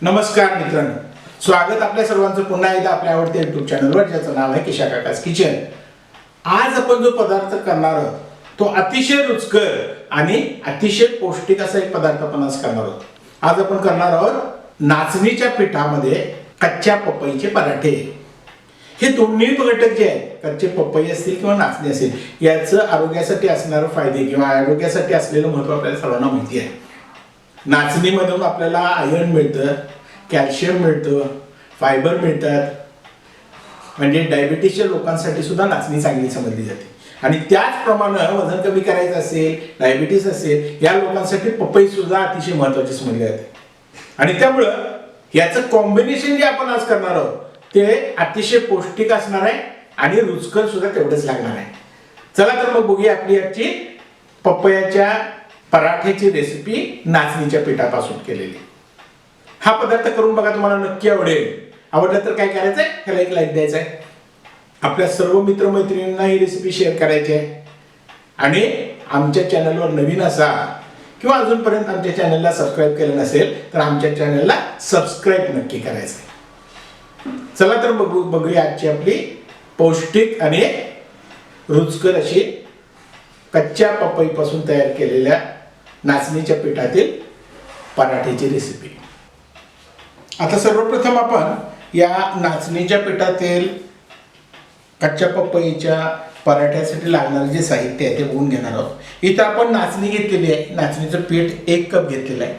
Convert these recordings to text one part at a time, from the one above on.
नमस्कार मित्रांनो, स्वागत आपल्या सर्वांचं पुन्हा एकदा आपल्या आवडत्या YouTube चॅनलवर, ज्याचं नाव आहे किशा काकास किचन. आज आपण जो पदार्थ करणार आहोत तो अतिशय रुचकर आणि अतिशय पौष्टिक असा एक पदार्थ आपण आज करणार आहोत. आज आपण करणार आहोत नाचणीच्या पिठामध्ये कच्च्या पपईचे पराठे. हे दोन्ही घटक जे आहेत, कच्चे पपई असतील किंवा नाचणी असेल, याचं आरोग्यासाठी असणारे फायदे किंवा आरोग्यासाठी असलेलं महत्त्व आपल्याला सर्वांना माहिती आहे. नाचणीमधून आपल्याला आयर्न मिळतं, कॅल्शियम मिळतं, फायबर मिळतात. म्हणजे डायबिटीसच्या लोकांसाठी सुद्धा नाचणी चांगली समजली जाते. आणि त्याचप्रमाणे वजन कमी करायचं असेल, डायबिटीस असेल, या लोकांसाठी पपई सुद्धा अतिशय महत्त्वाची समजली जाते. आणि त्यामुळं याचं कॉम्बिनेशन जे आपण आज करणार आहोत ते अतिशय पौष्टिक असणार आहे आणि रुचकर सुद्धा तेवढंच लागणार आहे. चला तर मग बघूया आपली आजची पपयाच्या पराठ्याची रेसिपी नाचणीच्या पिठापासून केलेली. हा पदार्थ करून बघा, तुम्हाला नक्की आवडेल. आवडलं तर काय करायचं आहे, ह्याला एक लाईक द्यायचा आहे. आपल्या सर्व मित्रमैत्रिणींना ही रेसिपी शेअर करायची आहे. आणि आमच्या चॅनलवर नवीन असाल किंवा अजूनपर्यंत आमच्या चॅनलला सबस्क्राईब केलं नसेल तर आमच्या चॅनलला सबस्क्राईब नक्की करायचं आहे. चला तर बघूया आजची आपली पौष्टिक आणि रुचकर अशी कच्च्या पपईपासून तयार केलेल्या नाचणीच्या पिठातील पराठ्याची रेसिपी. आता सर्वप्रथम आपण या नाचणीच्या पिठातील कच्च्या पपईच्या पराठ्यासाठी लागणारे जे साहित्य आहे ते बघून घेणार आहोत. इथं आपण नाचणी घेतलेली आहे. नाचणीचं पीठ 1 कप घेतलेलं आहे.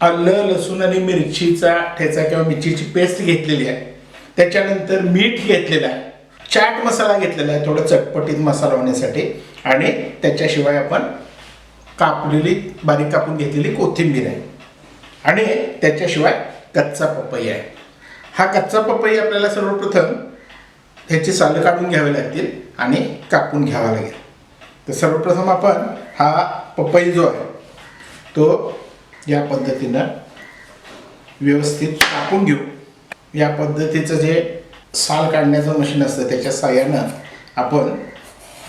आलं, लसूण आणि मिरचीचा ठेचा किंवा मिरचीची पेस्ट घेतलेली आहे. त्याच्यानंतर मीठ घेतलेलं आहे. चाट मसाला घेतलेला आहे, थोडं चटपटीत मसाला होण्यासाठी. आणि त्याच्याशिवाय आपण बारीक कापून घेतलेली कोथिंबीर आहे. आणि त्याच्याशिवाय कच्चा पपई आहे. हा कच्चा पपई आपल्याला सर्वप्रथम ह्याची सालं काढून घ्यावी लागतील आणि कापून घ्यावा लागेल. तर सर्वप्रथम आपण हा पपई जो आहे तो या पद्धतीनं व्यवस्थित कापून घेऊ. या पद्धतीचं जे साल काढण्याचं मशीन असतं त्याच्या साहाय्यानं आपण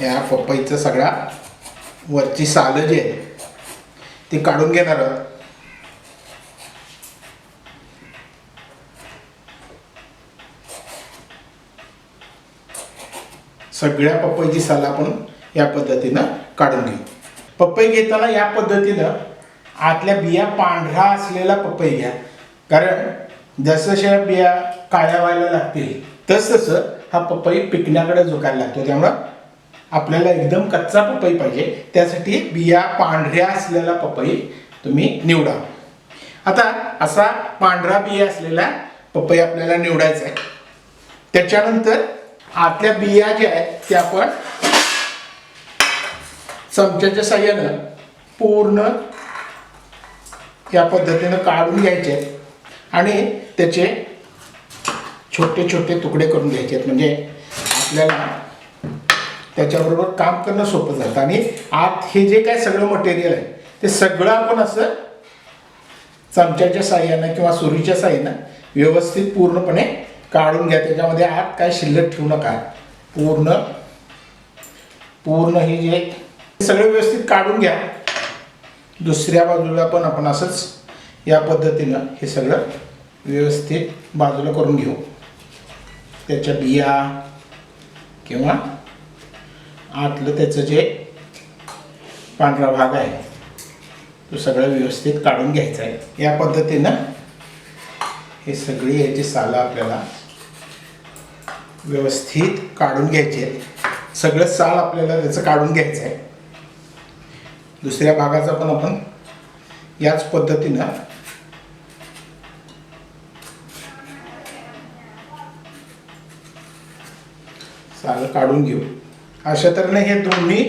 या पपईचं सगळा वरची सालं जी आहे ती काढून घेणार आहोत. सगळ्या पपईची साल आपण या पद्धतीनं काढून घेऊ. पपई घेताना या पद्धतीनं आतल्या बिया पांढरा असलेला पपई घ्या, कारण जसं बिया काळ्या व्हायला लागतील तसं हा पपई पिकण्याकडे झुकायला लागतो. त्यामुळं आपल्याला एकदम कच्चा पपई पाहिजे, त्यासाठी बिया पांढऱ्या असलेला पपई तुम्ही निवडा. आता असा पांढरा बिया असलेला पपई आपल्याला निवडायचा आहे. त्याच्यानंतर आतल्या बिया ज्या आहेत त्या आपण चमच्याच्या साहाय्यानं पूर्ण या पद्धतीनं काढून घ्यायचे आणि त्याचे छोटे छोटे तुकडे करून घ्यायचे आहेत. म्हणजे आपल्याला त्याच्याबरोबर काम करणं सोपं जातं. आणि आत हे जे काय सगळं मटेरियल आहे ते सगळं आपण असं चमच्याच्या साहाय्यानं किंवा सुरीच्या साहाय्यानं व्यवस्थित पूर्णपणे काढून घ्या. त्याच्यामध्ये आत काय शिल्लक ठेवू नका. पूर्ण हे जे सगळं व्यवस्थित काढून घ्या. दुसऱ्या बाजूला पण आपण असंच या पद्धतीनं हे सगळं व्यवस्थित बाजूला करून घेऊ. त्याच्या बिया किंवा आतलं त्याचं जे पांढरा भाग आहे तो सगळं व्यवस्थित काढून घ्यायचा आहे. या पद्धतीनं हे सगळी याची सालं आपल्याला व्यवस्थित काढून घ्यायची आहे. सगळं साल आपल्याला त्याचं काढून घ्यायचं आहे. दुसऱ्या भागाचा पण आपण याच पद्धतीनं सालं काढून घेऊ. अशा तऱ्हेने हे दोन्ही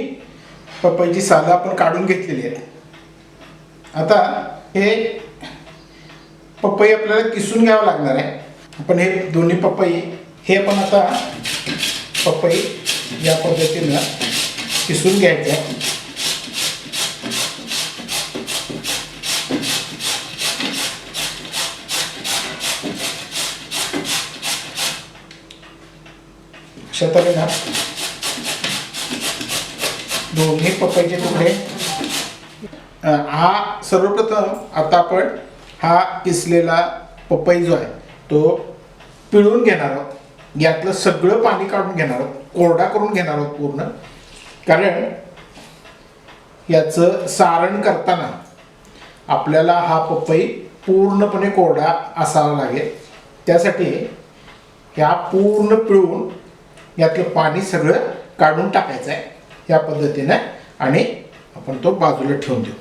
पपईची सालं आपण काढून घेतलेली आहेत. आता हे पपई आपल्याला किसून घ्यावं लागणार आहे. आपण हे दोन्ही पपई हे पण आता पपई या पद्धतीनं किसून घ्यायचं आहे. अशा तऱ्हेनं दोन्ही पपईचे तुकडे. हा सर्वप्रथम आता आपण हा किसलेला पपई जो आहे तो पिळून घेणार आहोत. यातलं सगळं पाणी काढून घेणार आहोत, कोरडा करून घेणार आहोत पूर्ण. कारण याचं सारण करताना आपल्याला हा पपई पूर्णपणे कोरडा असावा लागेल. त्यासाठी ह्या पूर्ण पिळून यातलं पाणी सगळं काढून टाकायचं आहे या पद्धतीने आणि आपण तो बाजूला ठेवून देऊ.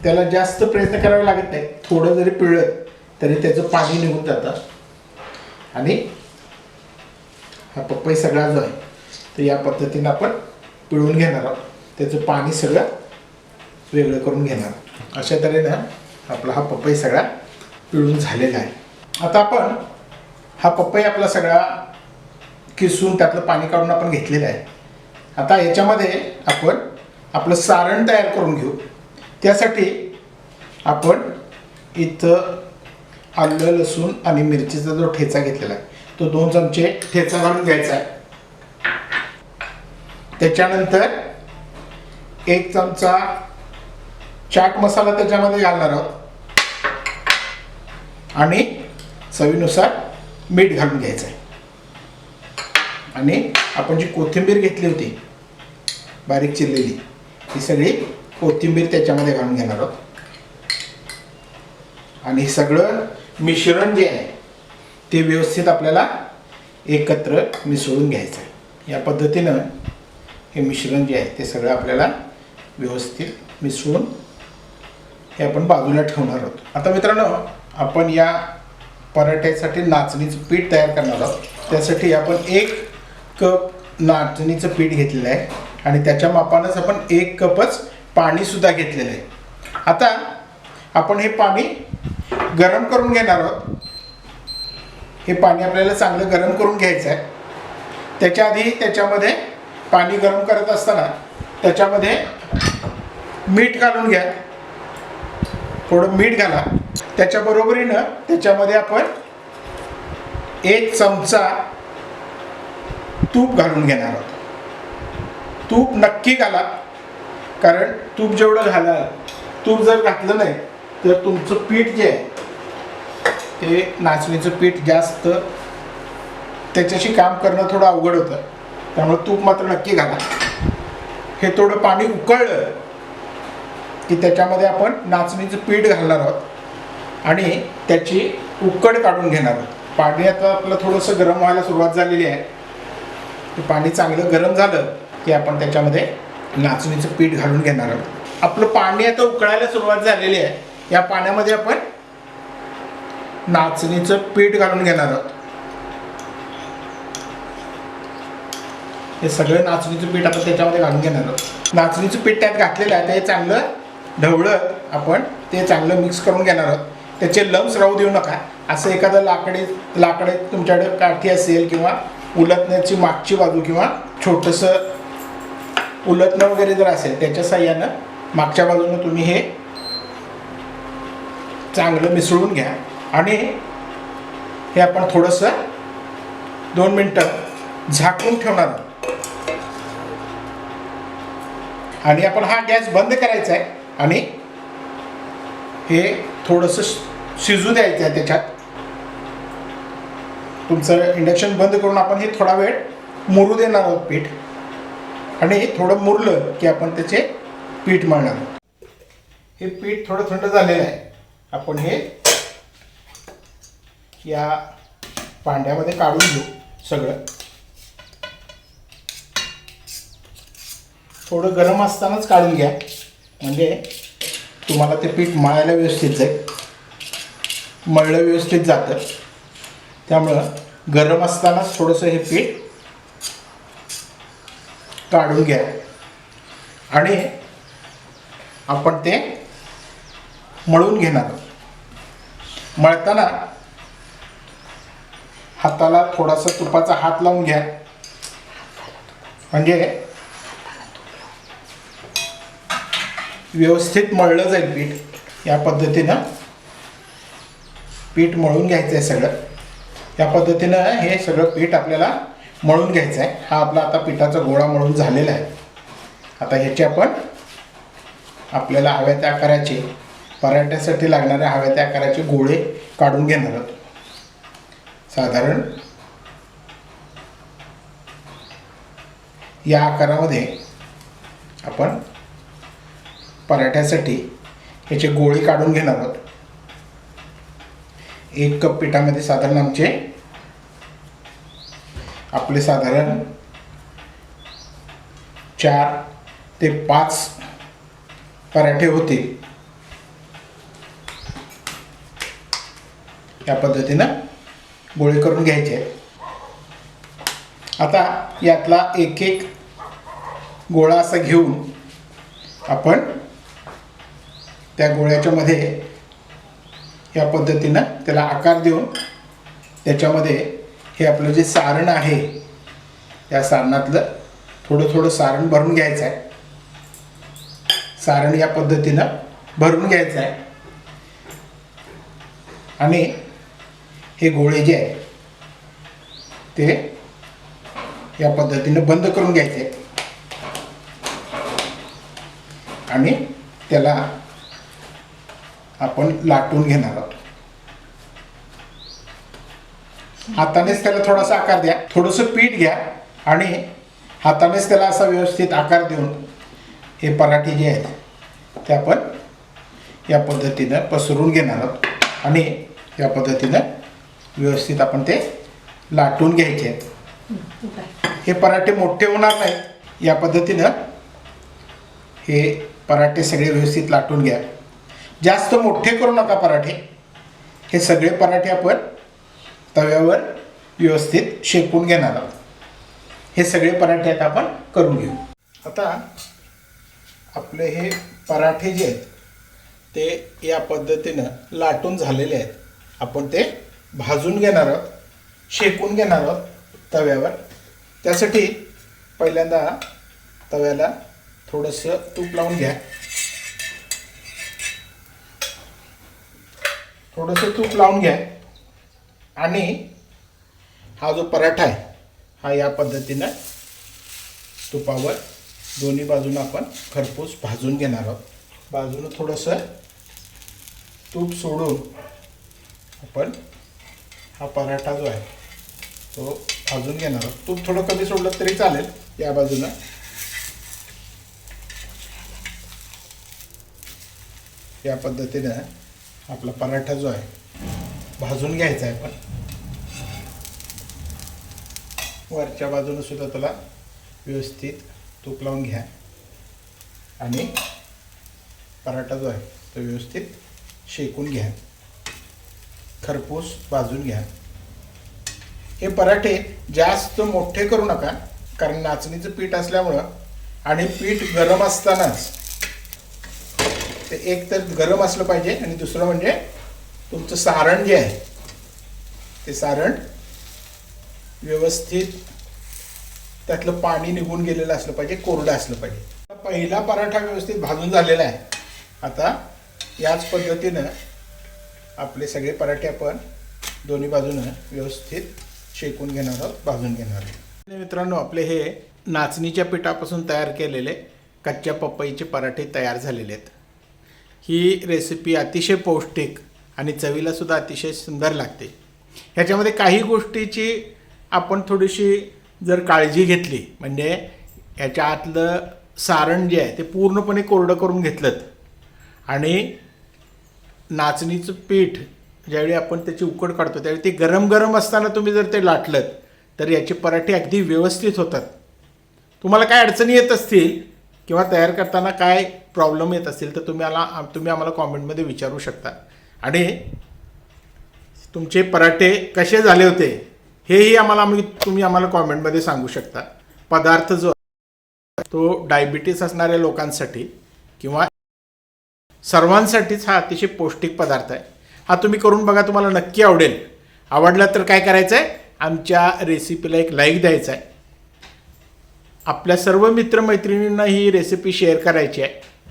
त्याला जास्त प्रयत्न करावे लागत नाही. थोडं जरी पिळलं तरी त्याचं पाणी निघून जातं. आणि हा पपई सगळा जो आहे तर या पद्धतीने आपण पिळून घेणार आहोत. त्याचं पाणी सगळं वेगळं करून घेणार. अशा तऱ्हेनं आपला हा पपई सगळा पिळून झालेला आहे. आता आपण हा पपई आपला सगळा किसून त्यातलं पाणी काढून आपण घेतलेलं आहे. आता याच्यामध्ये आपण आपलं सारण तयार करून घेऊ. त्यासाठी आपण इथं आलं लसूण आणि मिरचीचा जो ठेचा घेतलेला आहे तो 2 चमचे ठेचा घालून घ्यायचा आहे. त्याच्यानंतर 1 चमचा चाट मसाला त्याच्यामध्ये घालणार आहोत आणि चवीनुसार मीठ घालून घ्यायचं आहे. आणि आपण जी कोथिंबीर घेतली होती बारीक चिरलेली ही सगळी कोथिंबीर त्याच्यामध्ये घालून घेणार आहोत. आणि हे सगळं मिश्रण जे आहे ते व्यवस्थित आपल्याला एकत्र मिसळून घ्यायचं आहे. या पद्धतीनं हे मिश्रण जे आहे ते सगळं आपल्याला व्यवस्थित मिसळून हे आपण बाजूला ठेवणार आहोत. आता मित्रांनो, आपण या पराठ्यासाठी नाचणीचं पीठ तयार करणार आहोत. त्यासाठी आपण 1 कप नाचणीचं पीठ घेतलेलं आहे आणि त्याच्या मापानंच आपण 1 कपच पाणीसुद्धा घेतलेलं आहे. आता आपण हे पाणी गरम करून घेणार आहोत. हे पाणी आपल्याला चांगलं गरम करून घ्यायचं आहे. त्याच्या आधी त्याच्यामध्ये पाणी गरम करत असताना त्याच्यामध्ये मीठ घालून घ्या. थोडं मीठ घाला. त्याच्या बरोबरीनं त्याच्यामध्ये आपण 1 चमचा तूप घालून घेणार आहोत. तूप नक्की घाला, कारण तूप जेवढं घालाल, तूप जर घातलं नाही तर तुमचं पीठ जे आहे ते नाचणीचं पीठ जास्त त्याच्याशी काम करणं थोडं अवघड होतं. त्यामुळे तूप मात्र नक्की घाला. हे थोडं पाणी उकळलं की त्याच्यामध्ये आपण नाचणीचं पीठ घालणार आहोत आणि त्याची उकड काढून घेणार आहोत. पाणी आता आपलं थोडंसं गरम व्हायला सुरुवात झालेली आहे. ते पाणी चांगलं गरम झालं की आपण त्याच्यामध्ये नाचणीचं पीठ घालून घेणार आहोत. आपलं पाणी आता उकळायला सुरुवात झालेली आहे. या पाण्यामध्ये आपण नाचणीचं पीठ घालून घेणार आहोत. हे सगळं नाचणीचं पीठ आपण त्याच्यामध्ये घालून घेणार आहोत. नाचणीचं पीठ त्यात घातलेलं आहे. ते चांगलं ढवळत आपण ते चांगलं मिक्स करून घेणार आहोत. त्याचे लम्स राहू देऊ नका. असं एखादं लाकडे तुमच्याकडे काठी असेल किंवा उलटण्याची मागची बाजू किंवा छोटंसं उलटणं वगैरे जर असेल त्याच्या साह्यानं मागच्या बाजूनं तुम्ही हे चांगलं मिसळून घ्या. आणि हे आपण थोडंसं 2 मिनटं झाकून ठेवणार आहोत. आणि आपण हा गॅस बंद करायचा आहे आणि हे थोडंसं शिजू द्यायचं आहे. त्याच्यात तुमचं इंडक्शन बंद करून आपण हे थोडा वेळ मुरू देणार आहोत पीठ. आणि थोडं मुरलं की आपण त्याचे पीठ मळणार आहोत. हे पीठ थोडं थंड झालेलं आहे. आपण हे या भांड्यामध्ये काढून घेऊ. सगळं थोडं गरम असतानाच काढून घ्या, म्हणजे तुम्हाला ते पीठ मळायला व्यवस्थित जाईल. मळलं व्यवस्थित जातं. त्यामुळं गरम असतानाच थोडंसं हे पीठ काढून घ्या आणि आपण ते मळून घेणार. मळताना हाताला थोडासा तुपाचा हात लावून घ्या, म्हणजे व्यवस्थित मळलं जाईल पीठ. या पद्धतीनं पीठ मळून घ्यायचं आहे सगळं. या पद्धतीनं हे सगळं पीठ आपल्याला मळून घ्यायचं आहे. हा आपला आता पिठाचा गोळा मळून झालेला आहे. आता ह्याची आपण आपल्याला हव्या त्या आकाराचे पराठ्यासाठी लागणाऱ्या हव्या त्या आकाराचे गोळे काढून घेणार आहोत. साधारण या आकारामध्ये आपण पराठ्यासाठी याचे गोळे काढून घेणार आहोत. 1 कप पिठामध्ये साधारण आपले साधारण 4 ते 5 पराठे होतील. या पद्धतीनं गोळे करून घ्यायचे. आता यातला एक एक गोळा असा घेऊन आपण त्या गोळ्याच्या मध्ये या पद्धतीनं त्याला आकार देऊन त्याच्यामध्ये हे आपलं जे सारण आहे त्या सारणातलं थोडं थोडं सारण भरून घ्यायचं आहे. सारण या पद्धतीनं भरून घ्यायचं आहे आणि हे गोळे जे आहे ते या पद्धतीने बंद करून घ्यायचे आणि त्याला आपण लाटून घेणार आहोत. हातानेच त्याला थोडासा आकार द्या. थोडंसं पीठ घ्या आणि हातानेच त्याला असा व्यवस्थित आकार देऊन हे पराठे जे आहेत ते आपण या पद्धतीनं पसरून घेणार आहोत आणि या पद्धतीनं व्यवस्थित आपण ते लाटून घ्यायचे आहेत. हे पराठे मोठे होणार नाहीत. या पद्धतीनं हे पराठे सगळे व्यवस्थित लाटून घ्या. जास्त मोठे करू नका पराठे. हे सगळे पराठे आपण तव्यावर व्यवस्थित शेकून घेणार आहोत. हे सगळे पराठे आता आपण करून घेऊ. आता आपले हे पराठे जे आहेत ते या पद्धतीनं लाटून झालेले आहेत. आपण ते भाजून घेणार आहोत, शेकून घेणार आहोत तव्यावर. त्यासाठी पहिल्यांदा तव्याला थोडंसं तूप लावून घ्या. थोडंसं तूप लावून घ्या आणि हा जो पराठा आहे हा या पद्धतीनं तुपावर दोन्ही बाजूनं आपण खरपूस भाजून घेणार आहोत. बाजूनं थोडंसं तूप सोडून आपण हा पराठा जो आहे तो भाजून घेणार आहोत. तूप थोडं कमी सोडलं तरी चालेल. या बाजूनं या पद्धतीनं आपला पराठा जो आहे भाजून घ्यायचा आहे. आपण वरच्या बाजूनं सुद्धा त्याला व्यवस्थित तूप लावून घ्या आणि पराठा जो आहे तो व्यवस्थित शेकून घ्या, खरपूस भाजून घ्या. हे पराठे जास्त मोठे करू नका कारण नाचणीचं पीठ असल्यामुळं आणि पीठ गरम असतानाच ते एक तर गरम असलं पाहिजे आणि दुसरं म्हणजे तुमचं सारण जे आहे ते सारण व्यवस्थित त्यातलं पाणी निघून गेलेलं असलं पाहिजे, कोरडं असलं पाहिजे. पहिला पराठा व्यवस्थित भाजून झालेला आहे. आता याच पद्धतीनं आपले सगळे पराठे आपण दोन्ही बाजूनं व्यवस्थित शेकून घेणार आहोत, भाजून घेणार आहोत. मित्रांनो, आपले हे नाचणीच्या पिठापासून तयार केलेले कच्च्या पपईचे पराठे तयार झालेले आहेत. ही रेसिपी अतिशय पौष्टिक आणि चवीला सुद्धा अतिशय सुंदर लागते. ह्याच्यामध्ये काही गोष्टीची आपण थोडीशी जर काळजी घेतली म्हणजे याच्या आतलं सारण जे आहे ते पूर्णपणे कोरडं करून घेतलं आणि नाचणीचं पीठ ज्यावेळी आपण त्याची उकड काढतो त्यावेळी ते गरम गरम असताना तुम्ही जर ते लाटलं तर याचे पराठे अगदी व्यवस्थित होतात. तुम्हाला काय अडचणी येत असतील किंवा तयार करताना काय प्रॉब्लेम येत असतील तर तुम्ही आम्हाला कॉमेंटमध्ये विचारू शकता आणि तुमचे पराठे कसे झाले होते हेही तुम्ही आम्हाला कॉमेंटमध्ये सांगू शकता. पदार्थ जो तो डायबिटीस असणाऱ्या लोकांसाठी किंवा सर्वांसाठीच हा अतिशय पौष्टिक पदार्थ आहे. हा तुम्ही करून बघा, तुम्हाला नक्की आवडेल. आवडला तर काय करायचं आहे, आमच्या रेसिपीला एक लाईक द्यायचा आहे. आपल्या सर्व मित्रमैत्रिणींना ही रेसिपी शेअर करायची आहे.